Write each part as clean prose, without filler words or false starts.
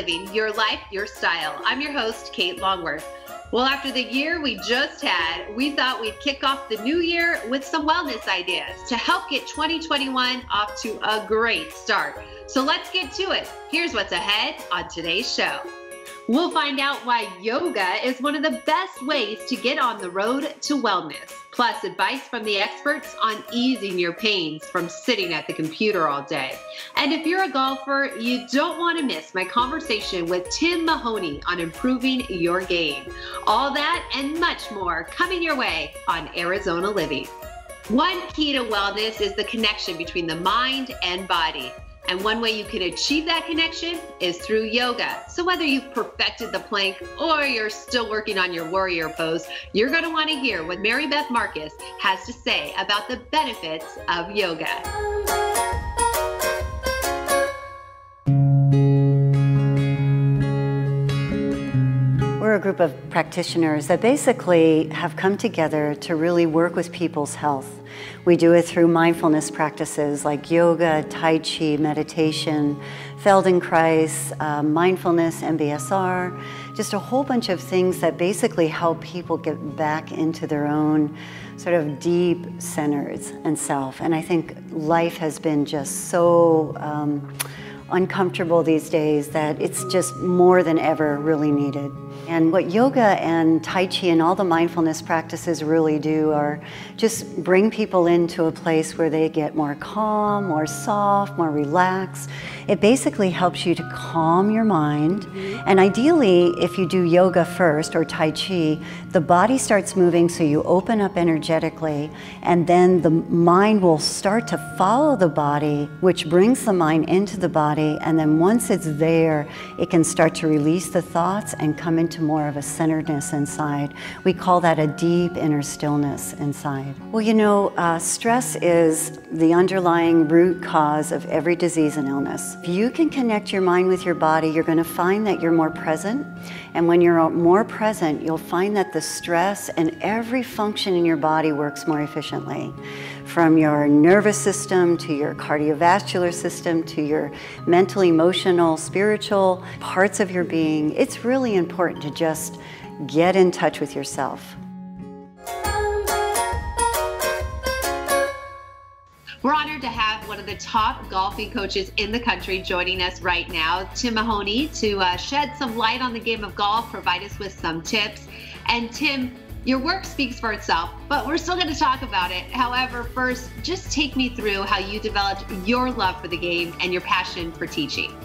Living, Your Life, Your Style. I'm your host, Kate Longworth. Well, after the year we just had, we thought we'd kick off the new year with some wellness ideas to help get 2021 off to a great start. So let's get to it. Here's what's ahead on today's show. We'll find out why yoga is one of the best ways to get on the road to wellness, plus advice from the experts on easing your pains from sitting at the computer all day. And if you're a golfer, you don't want to miss my conversation with Tim Mahoney on improving your game. All that and much more coming your way on Arizona Living. One key to wellness is the connection between the mind and body. And one way you can achieve that connection is through yoga. So whether you've perfected the plank or you're still working on your warrior pose, you're going to want to hear what Mary Beth Marcus has to say about the benefits of yoga. We're a group of practitioners that basically have come together to really work with people's health. We do it through mindfulness practices like yoga, Tai Chi, meditation, Feldenkrais, mindfulness, MBSR, just a whole bunch of things that basically help people get back into their own sort of deep centers and self. And I think life has been just so uncomfortable these days that it's just more than ever really needed. And what yoga and Tai Chi and all the mindfulness practices really do are just bring people into a place where they get more calm, more soft, more relaxed. It basically helps you to calm your mind. And ideally, if you do yoga first or Tai Chi, the body starts moving so you open up energetically, and then the mind will start to follow the body, which brings the mind into the body. And then once it's there, it can start to release the thoughts and come into more of a centeredness inside. We call that a deep inner stillness inside. Well, you know, stress is the underlying root cause of every disease and illness. If you can connect your mind with your body, you're going to find that you're more present. And when you're more present, you'll find that the stress and every function in your body works more efficiently. From your nervous system to your cardiovascular system to your mental, emotional, spiritual parts of your being, it's really important to just get in touch with yourself. We're honored to have one of the top golfing coaches in the country joining us right now, Tim Mahoney, to shed some light on the game of golf, provide us with some tips. And Tim, your work speaks for itself, but we're still going to talk about it. However, first, just take me through how you developed your love for the game and your passion for teaching.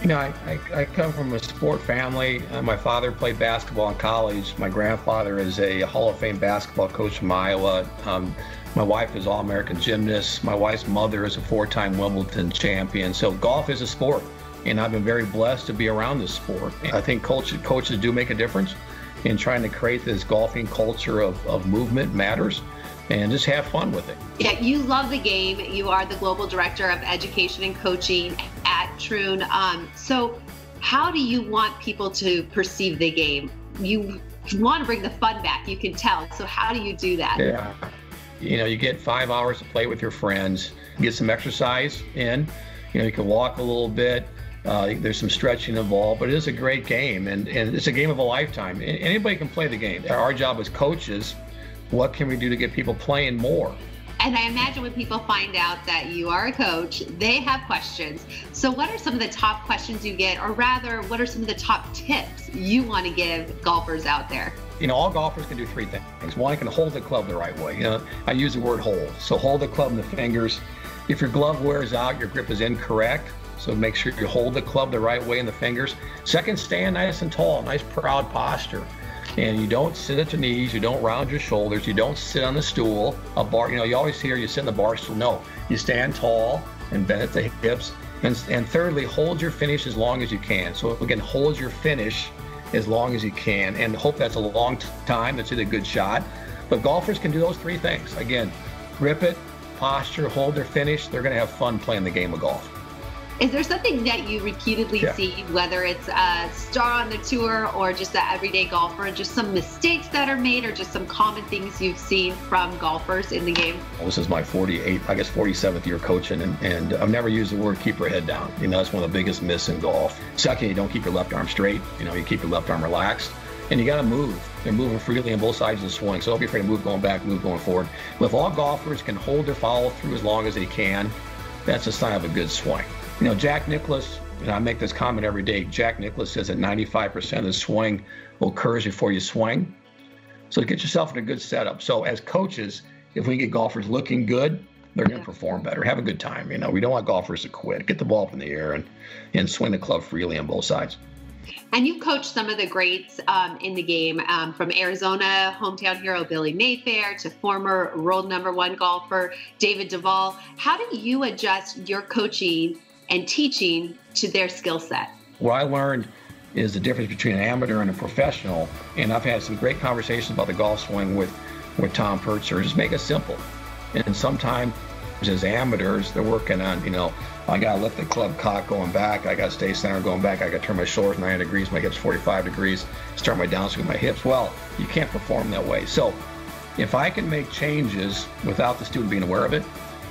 You know, I come from a sport family. My father played basketball in college. My grandfather is a Hall of Fame basketball coach from Iowa. My wife is All-American gymnast. My wife's mother is a four-time Wimbledon champion. So golf is a sport, and I've been very blessed to be around this sport. I think coaches do make a difference in trying to create this golfing culture of movement matters, and just have fun with it. Yeah, you love the game. You are the Global Director of Education and Coaching at Troon. So how do you want people to perceive the game? You want to bring the fun back, you can tell. So how do you do that? Yeah, you know, you get 5 hours to play with your friends, get some exercise in. You know, you can walk a little bit. There's some stretching involved, but it is a great game, and it's a game of a lifetime. Anybody can play the game. Our job as coaches, what can we do to get people playing more? And I imagine when people find out that you are a coach, they have questions. So what are some of the top questions you get, or rather, what are some of the top tips you want to give golfers out there? You know, all golfers can do three things. One, can hold the club the right way. You know, I use the word hold. So hold the club in the fingers. If your glove wears out, your grip is incorrect. So make sure you hold the club the right way in the fingers. Second, stand nice and tall, nice proud posture. And you don't sit at your knees, you don't round your shoulders, you don't sit on the stool, a bar, you know, you always hear you sit in the bar stool. No, you stand tall and bend at the hips. And thirdly, hold your finish as long as you can. So again, hold your finish as long as you can, and hope that's a long time, that's a good shot. But golfers can do those three things. Again, grip it, posture, hold their finish. They're gonna have fun playing the game of golf. Is there something that you repeatedly see, whether it's a star on the tour or just the everyday golfer, just some mistakes that are made or just some common things you've seen from golfers in the game? Well, this is my 47th year coaching, and I've never used the word keep your head down. You know, that's one of the biggest myths in golf. Second, you don't keep your left arm straight. You know, you keep your left arm relaxed. And you got to move. They're moving freely on both sides of the swing, so don't be afraid to move going back, move going forward. But if all golfers can hold their follow through as long as they can, that's a sign of a good swing. You know, Jack Nicklaus, and I make this comment every day, Jack Nicklaus says that 95% of the swing occurs before you swing. So get yourself in a good setup. So as coaches, if we get golfers looking good, they're going to perform better. Have a good time. You know, we don't want golfers to quit. Get the ball up in the air and swing the club freely on both sides. And you've coached some of the greats in the game, from Arizona hometown hero Billy Mayfair to former world #1 golfer David Duval. How do you adjust your coaching and teaching to their skill set? What I learned is the difference between an amateur and a professional. And I've had some great conversations about the golf swing with Tom Purtzer. Just make it simple. And sometimes as amateurs, they're working on, you know, I got to let the club cock going back. I got to stay center going back. I got to turn my shoulders 90 degrees, my hips 45 degrees, start my downswing with my hips. Well, you can't perform that way. So if I can make changes without the student being aware of it,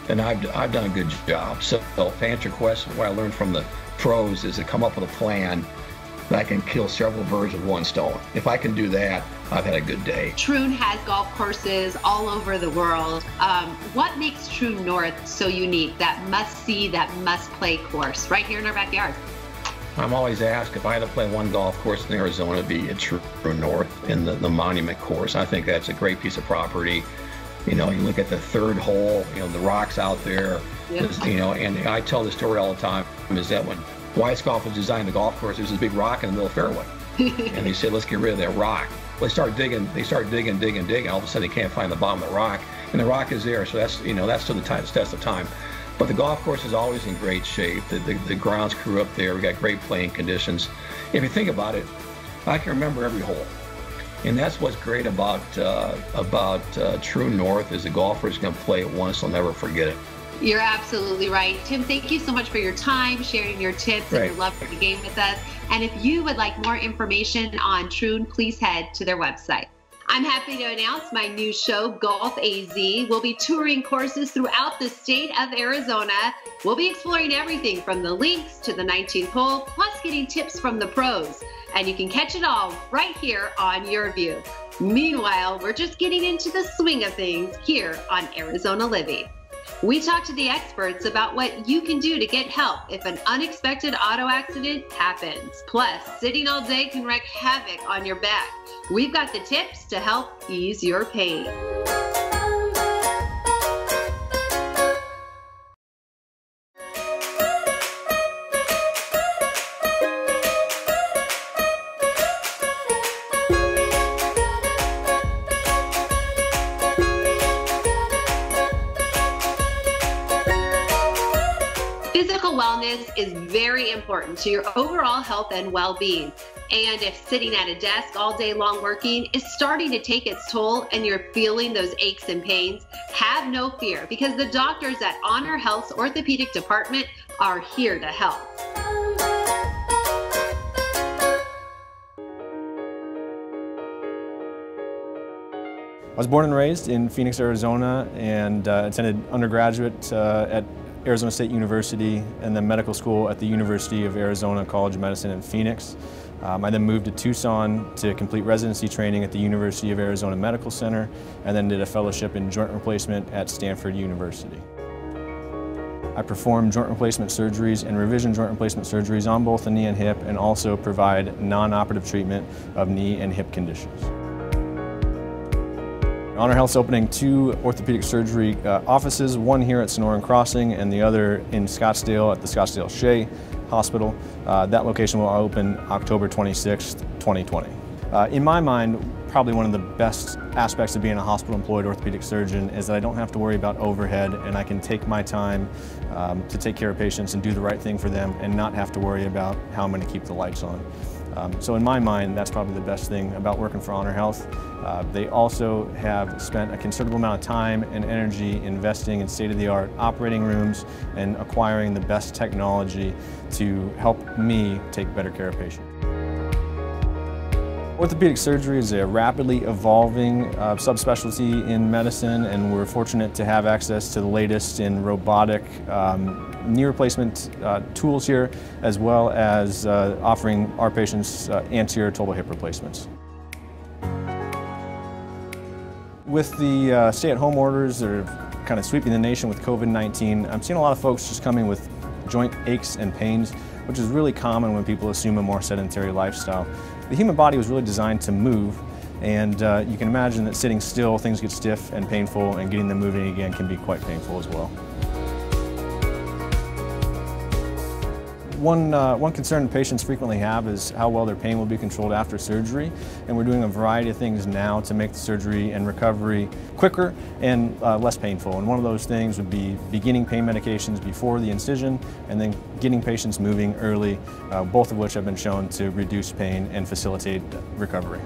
then I've done a good job. So to answer your question, what I learned from the pros is to come up with a plan that I can kill several birds with one stone. If I can do that, I've had a good day. Troon has golf courses all over the world. What makes Troon North so unique, that must-see, that must-play course right here in our backyard? I'm always asked if I had to play one golf course in Arizona, it'd be at Troon North in the Monument course. I think that's a great piece of property. You know, you look at the third hole, you know, the rocks out there, you know, and I tell the story all the time, is that when Weiss Golf was designing the golf course, there's this big rock in the middle of the fairway. And they said, let's get rid of that rock. Well, they start digging. All of a sudden, they can't find the bottom of the rock, and the rock is there. So that's, you know, that's to the test of time. But the golf course is always in great shape. The grounds crew up there. We got great playing conditions. If you think about it, I can remember every hole, and that's what's great about Troon North is the golfers can play it once, they'll never forget it. You're absolutely right. Tim, thank you so much for your time, sharing your tips and your love for the game with us. And if you would like more information on Troon, please head to their website. I'm happy to announce my new show, Golf AZ. We'll be touring courses throughout the state of Arizona. We'll be exploring everything from the links to the 19th hole, plus getting tips from the pros. And you can catch it all right here on Your View. Meanwhile, we're just getting into the swing of things here on Arizona Living. We talk to the experts about what you can do to get help if an unexpected auto accident happens. Plus, sitting all day can wreak havoc on your back. We've got the tips to help ease your pain. Physical wellness is very important to your overall health and well-being. And if sitting at a desk all day long working is starting to take its toll and you're feeling those aches and pains, have no fear, because the doctors at Honor Health's orthopedic department are here to help. I was born and raised in Phoenix, Arizona, and attended undergraduate at Arizona State University and then medical school at the University of Arizona College of Medicine in Phoenix. I then moved to Tucson to complete residency training at the University of Arizona Medical Center, and then did a fellowship in joint replacement at Stanford University. I perform joint replacement surgeries and revision joint replacement surgeries on both the knee and hip, and also provide non-operative treatment of knee and hip conditions. Honor Health's opening 2 orthopedic surgery offices, one here at Sonoran Crossing and the other in Scottsdale at the Scottsdale Shea Hospital. That location will open October 26th, 2020. In my mind, probably one of the best aspects of being a hospital-employed orthopedic surgeon is that I don't have to worry about overhead, and I can take my time to take care of patients and do the right thing for them and not have to worry about how I'm going to keep the lights on. So in my mind, that's probably the best thing about working for Honor Health. They also have spent a considerable amount of time and energy investing in state-of-the-art operating rooms and acquiring the best technology to help me take better care of patients. Orthopedic surgery is a rapidly evolving subspecialty in medicine, and we're fortunate to have access to the latest in robotic knee replacement tools here, as well as offering our patients anterior total hip replacements. With the stay-at-home orders that are kind of sweeping the nation with COVID-19, I'm seeing a lot of folks just coming with joint aches and pains, which is really common when people assume a more sedentary lifestyle. The human body was really designed to move, and you can imagine that sitting still, things get stiff and painful, and getting them moving again can be quite painful as well. One concern patients frequently have is how well their pain will be controlled after surgery, and we're doing a variety of things now to make the surgery and recovery quicker and less painful. And one of those things would be beginning pain medications before the incision and then getting patients moving early, both of which have been shown to reduce pain and facilitate recovery.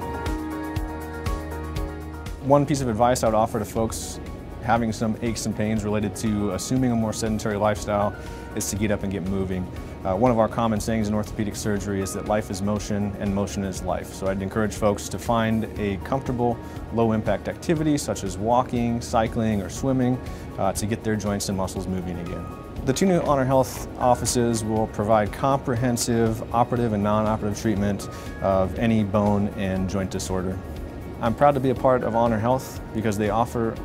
One piece of advice I would offer to folks having some aches and pains related to assuming a more sedentary lifestyle is to get up and get moving. One of our common sayings in orthopedic surgery is that life is motion and motion is life. So I'd encourage folks to find a comfortable, low-impact activity such as walking, cycling, or swimming to get their joints and muscles moving again. The two new Honor Health offices will provide comprehensive operative and non-operative treatment of any bone and joint disorder. I'm proud to be a part of Honor Health because they offer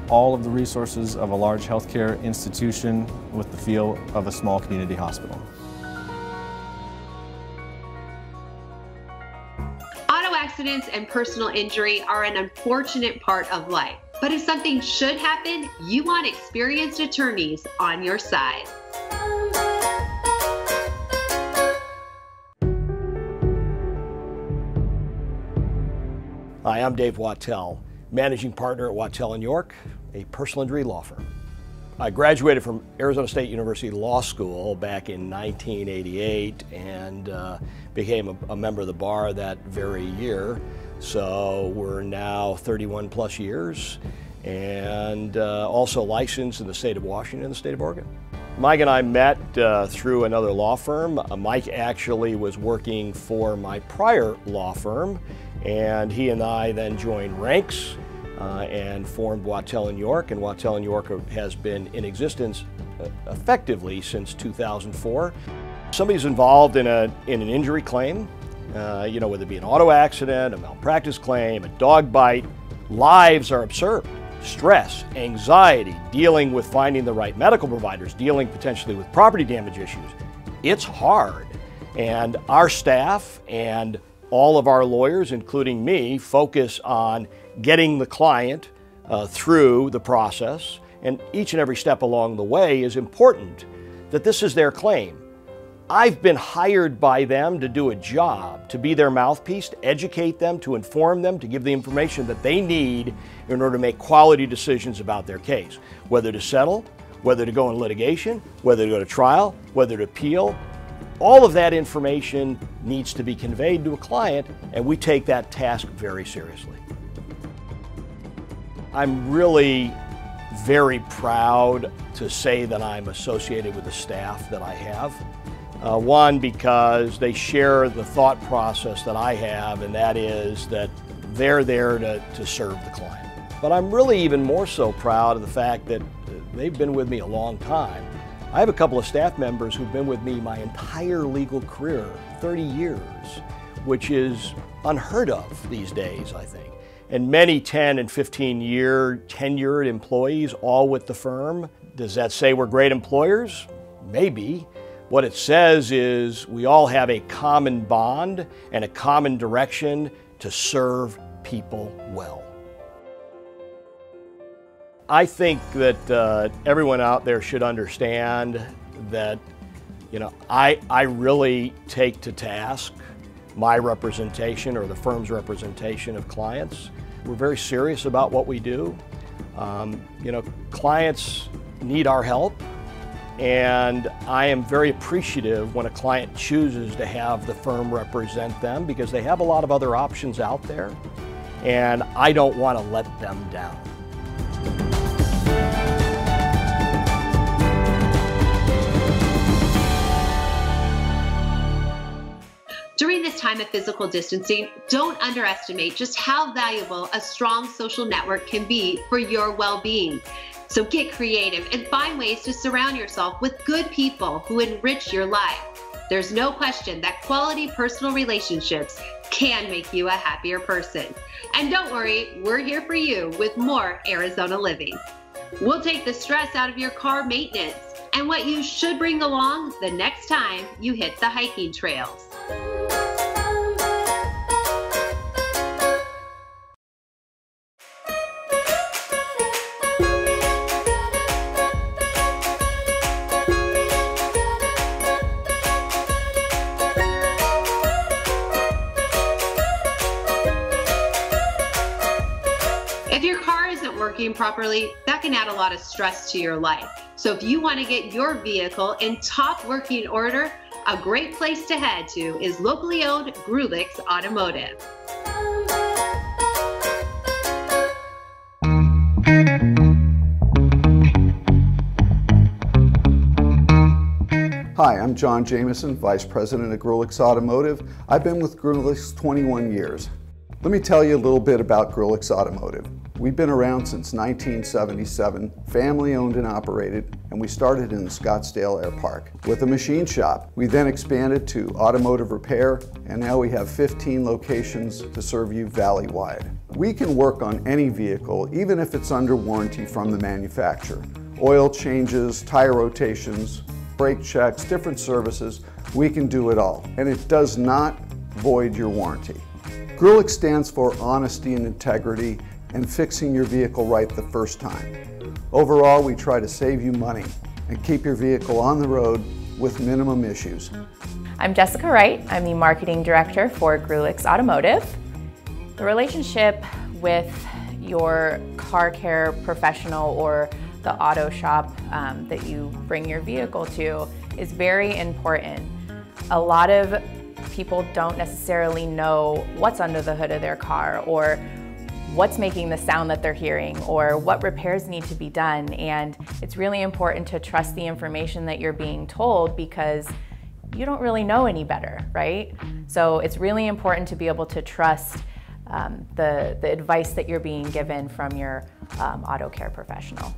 all of the resources of a large healthcare institution with the feel of a small community hospital. Auto accidents and personal injury are an unfortunate part of life, but if something should happen, you want experienced attorneys on your side. Hi, I'm Dave Wattell, managing partner at Wattell & York, a personal injury law firm. I graduated from Arizona State University Law School back in 1988 and became a member of the bar that very year. So we're now 31 plus years and also licensed in the state of Washington and the state of Oregon. Mike and I met through another law firm. Mike actually was working for my prior law firm, and he and I then joined ranks and formed Wattell & York, and Wattell & York has been in existence effectively since 2004. Somebody's involved in an injury claim, you know, whether it be an auto accident, a malpractice claim, a dog bite, lives are absurd. Stress, anxiety, dealing with finding the right medical providers, dealing potentially with property damage issues. It's hard. And our staff and all of our lawyers, including me, focus on getting the client through the process. And each and every step along the way is important that this is their claim. I've been hired by them to do a job, to be their mouthpiece, to educate them, to inform them, to give the information that they need in order to make quality decisions about their case. Whether to settle, whether to go in litigation, whether to go to trial, whether to appeal. All of that information needs to be conveyed to a client, and we take that task very seriously. I'm really very proud to say that I'm associated with the staff that I have. One, because they share the thought process that I have, and that is that they're there to serve the client. But I'm really even more so proud of the fact that they've been with me a long time. I have a couple of staff members who've been with me my entire legal career, 30 years, which is unheard of these days, I think. And many 10 and 15-year tenured employees, all with the firm. Does that say we're great employers? Maybe. What it says is we all have a common bond and a common direction to serve people well. I think that everyone out there should understand that, you know, I really take to task my representation or the firm's representation of clients. We're very serious about what we do. You know, clients need our help, and I am very appreciative when a client chooses to have the firm represent them because they have a lot of other options out there, and I don't want to let them down. During this time of physical distancing, don't underestimate just how valuable a strong social network can be for your well-being. So get creative and find ways to surround yourself with good people who enrich your life. There's no question that quality personal relationships can make you a happier person. And don't worry, we're here for you with more Arizona Living. We'll take the stress out of your car maintenance and what you should bring along the next time you hit the hiking trails. If your car isn't working properly, that can add a lot of stress to your life. So if you want to get your vehicle in top working order, a great place to head to is locally owned Grulix Automotive. Hi, I'm John Jameson, Vice President of Grulix Automotive. I've been with Grulix 21 years. Let me tell you a little bit about Grulix Automotive. We've been around since 1977, family owned and operated, and we started in the Scottsdale Air Park with a machine shop. We then expanded to automotive repair, and now we have 15 locations to serve you valley-wide. We can work on any vehicle, even if it's under warranty from the manufacturer. Oil changes, tire rotations, brake checks, different services, we can do it all. And it does not void your warranty. Grulix stands for honesty and integrity and fixing your vehicle right the first time. Overall, we try to save you money and keep your vehicle on the road with minimum issues. I'm Jessica Wright. I'm the Marketing Director for Grulix Automotive. The relationship with your car care professional or the auto shop that you bring your vehicle to is very important. A lot of people don't necessarily know what's under the hood of their car or what's making the sound that they're hearing or what repairs need to be done. And it's really important to trust the information that you're being told because you don't really know any better, right? So it's really important to be able to trust the advice that you're being given from your auto care professional.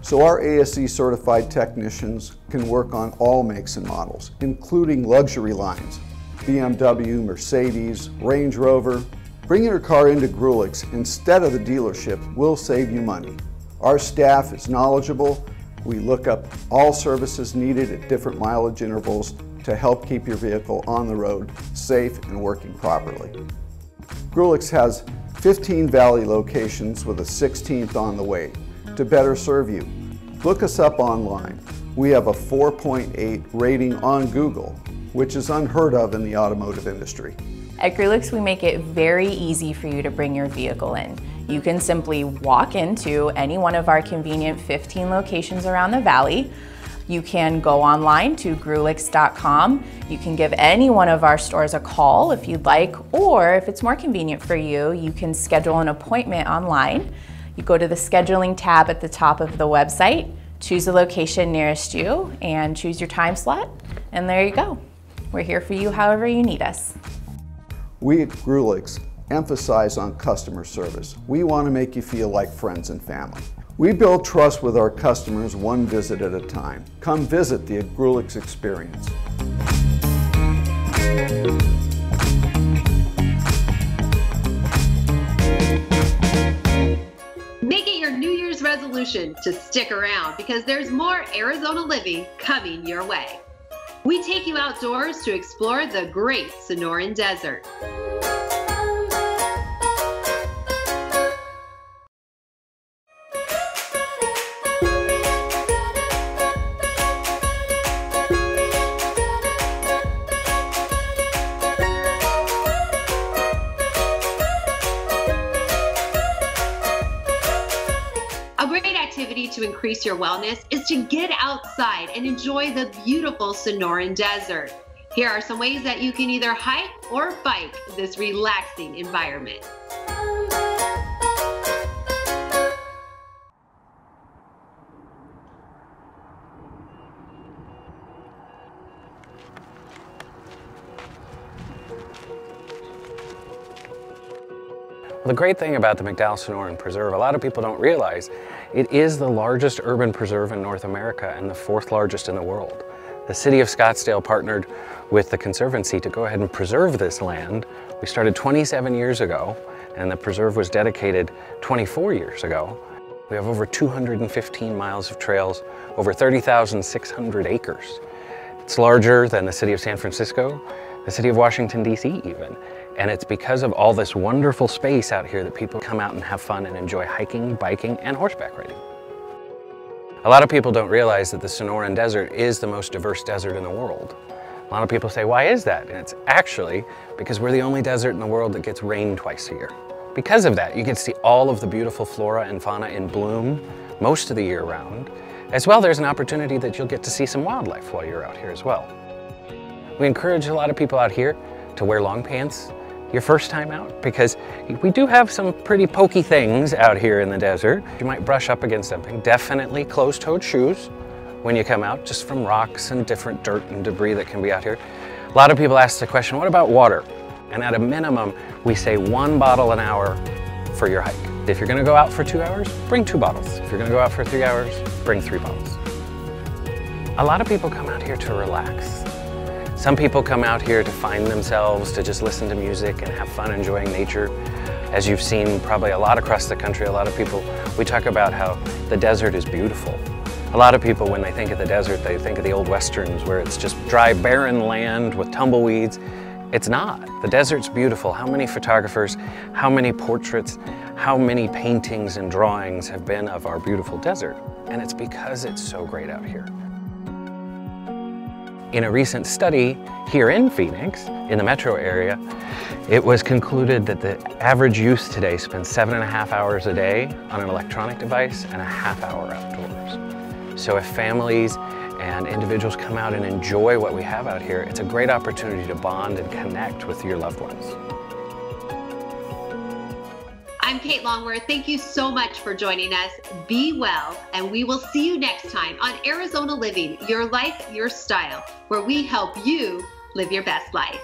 So our ASE certified technicians can work on all makes and models, including luxury lines, BMW, Mercedes, Range Rover. Bringing your car into Grulix instead of the dealership will save you money. Our staff is knowledgeable. We look up all services needed at different mileage intervals to help keep your vehicle on the road safe and working properly. Grulix has 15 Valley locations with a 16th on the way to better serve you. Look us up online. We have a 4.8 rating on Google, which is unheard of in the automotive industry. At Grulix, we make it very easy for you to bring your vehicle in. You can simply walk into any one of our convenient 15 locations around the valley. You can go online to grulix.com. You can give any one of our stores a call if you'd like, or if it's more convenient for you, you can schedule an appointment online. You go to the scheduling tab at the top of the website, choose the location nearest you, and choose your time slot, and there you go. We're here for you however you need us. We at Grulix emphasize on customer service. We want to make you feel like friends and family. We build trust with our customers one visit at a time. Come visit the Grulix experience. Make it your New Year's resolution to stick around because there's more Arizona living coming your way. We take you outdoors to explore the great Sonoran Desert. A great activity activity to increase your wellness is to get outside and enjoy the beautiful Sonoran Desert. Here are some ways that you can either hike or bike this relaxing environment. The great thing about the McDowell Sonoran Preserve, a lot of people don't realize, it is the largest urban preserve in North America and the 4th largest in the world. The city of Scottsdale partnered with the Conservancy to go ahead and preserve this land. We started 27 years ago, and the preserve was dedicated 24 years ago. We have over 215 miles of trails, over 30,600 acres. It's larger than the city of San Francisco, the city of Washington, D.C. even. And it's because of all this wonderful space out here that people come out and have fun and enjoy hiking, biking, and horseback riding. A lot of people don't realize that the Sonoran Desert is the most diverse desert in the world. A lot of people say, why is that? And it's actually because we're the only desert in the world that gets rain twice a year. Because of that, you get to see all of the beautiful flora and fauna in bloom most of the year round. As well, there's an opportunity that you'll get to see some wildlife while you're out here as well. We encourage a lot of people out here to wear long pants your first time out, because we do have some pretty pokey things out here in the desert. You might brush up against something. Definitely closed-toed shoes when you come out, just from rocks and different dirt and debris that can be out here. A lot of people ask the question, what about water? And at a minimum, we say 1 bottle an hour for your hike. If you're gonna go out for 2 hours, bring 2 bottles. If you're gonna go out for 3 hours, bring 3 bottles. A lot of people come out here to relax. Some people come out here to find themselves, to just listen to music and have fun enjoying nature. As you've seen probably a lot across the country, a lot of people, we talk about how the desert is beautiful. A lot of people, when they think of the desert, they think of the old westerns where it's just dry, barren land with tumbleweeds. It's not. The desert's beautiful. How many photographers, how many portraits, how many paintings and drawings have been of our beautiful desert? And it's because it's so great out here. In a recent study here in Phoenix, in the metro area, it was concluded that the average youth today spends 7.5 hours a day on an electronic device and a ½ hour outdoors. So if families and individuals come out and enjoy what we have out here, it's a great opportunity to bond and connect with your loved ones. I'm Kate Longworth. Thank you so much for joining us. Be well, and we will see you next time on Arizona Living, Your Life, Your Style, where we help you live your best life.